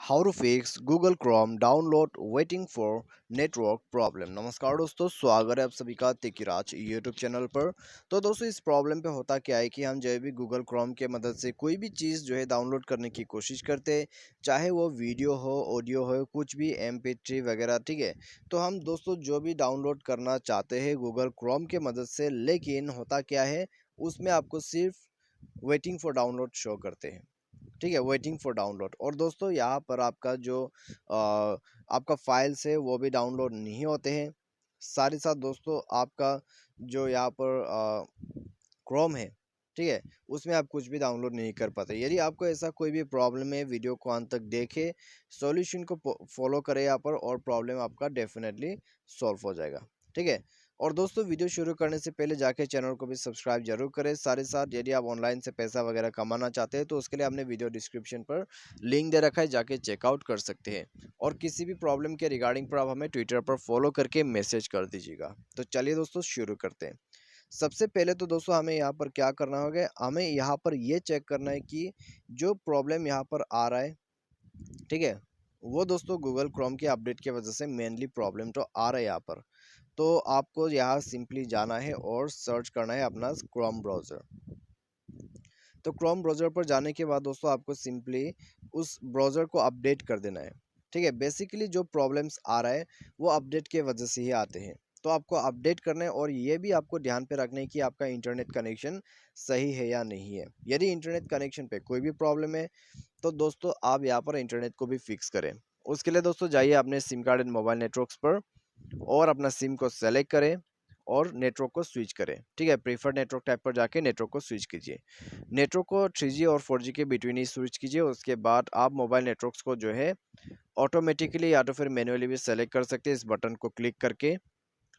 How to fix Google Chrome download waiting for network problem. नमस्कार दोस्तों, स्वागत है आप सभी का तेकीराज यूट्यूब चैनल पर। तो दोस्तों, इस प्रॉब्लम पे होता क्या है कि हम जो है भी गूगल क्रोम के मदद से कोई भी चीज़ जो है डाउनलोड करने की कोशिश करते हैं, चाहे वो वीडियो हो, ऑडियो हो, कुछ भी MP3 वगैरह, ठीक है। तो हम दोस्तों जो भी डाउनलोड करना चाहते हैं गूगल क्रोम के मदद से, लेकिन होता क्या है उसमें आपको सिर्फ वेटिंग फॉर डाउनलोड शो करते हैं, ठीक है, वेटिंग फॉर डाउनलोड। और दोस्तों यहाँ पर आपका जो आपका फाइल्स है वो भी डाउनलोड नहीं होते हैं। साथ ही साथ दोस्तों आपका जो यहाँ पर क्रोम है, ठीक है, उसमें आप कुछ भी डाउनलोड नहीं कर पाते। यदि आपको ऐसा कोई भी प्रॉब्लम है, वीडियो को अंत तक देखे, सॉल्यूशन को फॉलो करें यहाँ पर, और प्रॉब्लम आपका डेफिनेटली सॉल्व हो जाएगा, ठीक है। और दोस्तों, वीडियो शुरू करने से पहले जाके चैनल को भी सब्सक्राइब जरूर करें। साथ ही साथ यदि आप ऑनलाइन से पैसा वगैरह कमाना चाहते हैं तो उसके लिए हमने वीडियो डिस्क्रिप्शन पर लिंक दे रखा है, जाके चेकआउट कर सकते हैं। और किसी भी प्रॉब्लम के रिगार्डिंग पर आप हमें ट्विटर पर फॉलो करके मैसेज कर दीजिएगा। तो चलिए दोस्तों शुरू करते हैं। सबसे पहले तो दोस्तों हमें यहाँ पर क्या करना होगा, हमें यहाँ पर ये चेक करना है कि जो प्रॉब्लम यहाँ पर आ रहा है, ठीक है, वो दोस्तों गूगल क्रोम के अपडेट की वजह से मेनली प्रॉब्लम तो आ रहा है यहाँ पर। तो आपको यहाँ सिंपली जाना है और सर्च करना है अपना क्रोम ब्राउज़र। तो क्रोम ब्राउज़र पर जाने के बाद दोस्तों आपको सिंपली उस ब्राउज़र को अपडेट कर देना है, ठीक है। बेसिकली जो प्रॉब्लम्स आ रहा है वो अपडेट के वजह से ही आते हैं, तो आपको अपडेट करना है। और ये भी आपको ध्यान पे रखना है कि आपका इंटरनेट कनेक्शन सही है या नहीं है। यदि इंटरनेट कनेक्शन पे कोई भी प्रॉब्लम है तो दोस्तों आप यहाँ पर इंटरनेट को भी फिक्स करें। उसके लिए दोस्तों जाइए अपने SIM card and mobile networks पर और अपना सिम को सेलेक्ट करें और नेटवर्क को स्विच करें, ठीक है। प्रीफर्ड नेटवर्क टाइप पर जाके नेटवर्क को स्विच कीजिए। नेटवर्क को 3G और 4G के बिटवीन ही स्विच कीजिए। उसके बाद आप मोबाइल नेटवर्क्स को जो है ऑटोमेटिकली या तो फिर मैन्युअली भी सेलेक्ट कर सकते हैं इस बटन को क्लिक करके,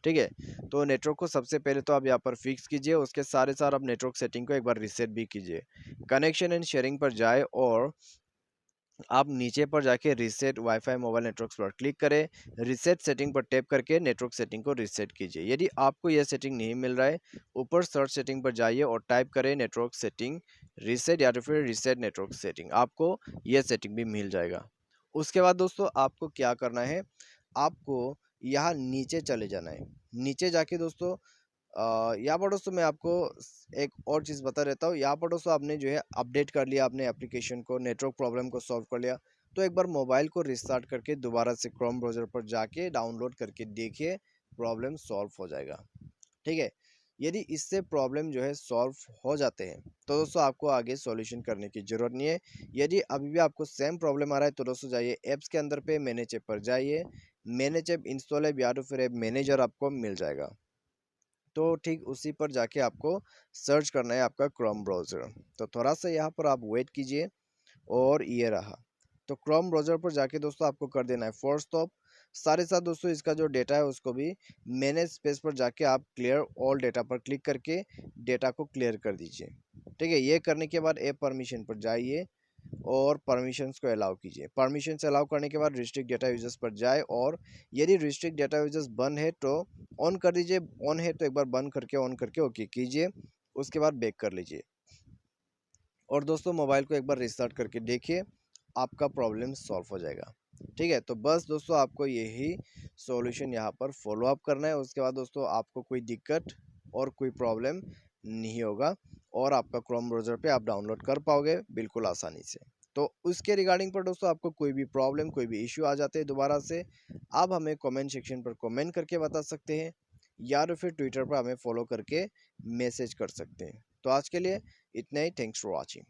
ठीक है। तो नेटवर्क को सबसे पहले तो आप यहाँ पर फिक्स कीजिए। उसके सारे साथ आप नेटवर्क सेटिंग को एक बार रिसेट भी कीजिए। कनेक्शन एंड शेयरिंग पर जाए और आप नीचे पर जाके रीसेट वाईफाई मोबाइल नेटवर्क्स पर क्लिक करें। रीसेट सेटिंग पर टैप करके नेटवर्क सेटिंग को रीसेट कीजिए। यदि आपको यह सेटिंग नहीं मिल रहा है, ऊपर सर्च सेटिंग पर जाइए और टाइप करें नेटवर्क सेटिंग रीसेट या तो फिर रीसेट नेटवर्क सेटिंग, आपको यह सेटिंग भी मिल जाएगा। उसके बाद दोस्तों आपको क्या करना है, आपको यहाँ नीचे चले जाना है। नीचे जाके दोस्तों यहाँ पर दोस्तों मैं आपको एक और चीज़ बता देता हूँ। यहाँ पर दोस्तों आपने जो है अपडेट कर लिया अपने एप्लीकेशन को, नेटवर्क प्रॉब्लम को सॉल्व कर लिया, तो एक बार मोबाइल को रिस्टार्ट करके दोबारा से क्रोम ब्राउज़र पर जाके डाउनलोड करके देखिए, प्रॉब्लम सॉल्व हो जाएगा, ठीक है। यदि इससे प्रॉब्लम जो है सॉल्व हो जाते हैं तो दोस्तों आपको आगे सॉल्यूशन करने की ज़रूरत नहीं है। यदि अभी भी आपको सेम प्रॉब्लम आ रहा है तो दोस्तों जाइए ऐप्स के अंदर पे मैनेज ऐप पर जाइए। मैनेज ऐप इंस्टॉल ऐप या तो फिर ऐप मैनेजर आपको मिल जाएगा। तो ठीक उसी पर जाके आपको सर्च करना है आपका क्रोम ब्राउज़र। तो थोड़ा सा यहाँ पर आप वेट कीजिए और ये रहा। तो क्रोम ब्राउज़र पर जाके दोस्तों आपको कर देना है फोर्स स्टॉप। साथ ही साथ दोस्तों इसका जो डेटा है उसको भी मैनेज स्पेस पर जाके आप क्लियर ऑल डेटा पर क्लिक करके डेटा को क्लियर कर दीजिए, ठीक है। ये करने के बाद ऐप परमिशन पर जाइए और परमिशंस को अलाउ कीजिए। परमिशन से अलाउ करने के बाद रिस्ट्रिक्ट डेटा यूजर्स पर जाए और यदि रिस्ट्रिक्ट डेटा यूजर्स बंद है तो ऑन कर दीजिए, ऑन है तो एक बार बंद करके ऑन करके ओके कीजिए। उसके बाद बैक कर लीजिए और दोस्तों मोबाइल को एक बार रिस्टार्ट करके देखिए, आपका प्रॉब्लम सॉल्व हो जाएगा, ठीक है। तो बस दोस्तों आपको यही सॉल्यूशन यहाँ पर फॉलो अप करना है। उसके बाद दोस्तों आपको कोई दिक्कत और कोई प्रॉब्लम नहीं होगा और आपका क्रोम ब्राउज़र पे आप डाउनलोड कर पाओगे बिल्कुल आसानी से। तो उसके रिगार्डिंग पर दोस्तों आपको कोई भी प्रॉब्लम कोई भी इश्यू आ जाते हैं दोबारा से, आप हमें कमेंट सेक्शन पर कमेंट करके बता सकते हैं या तो फिर ट्विटर पर हमें फॉलो करके मैसेज कर सकते हैं। तो आज के लिए इतना ही। Thanks for watching.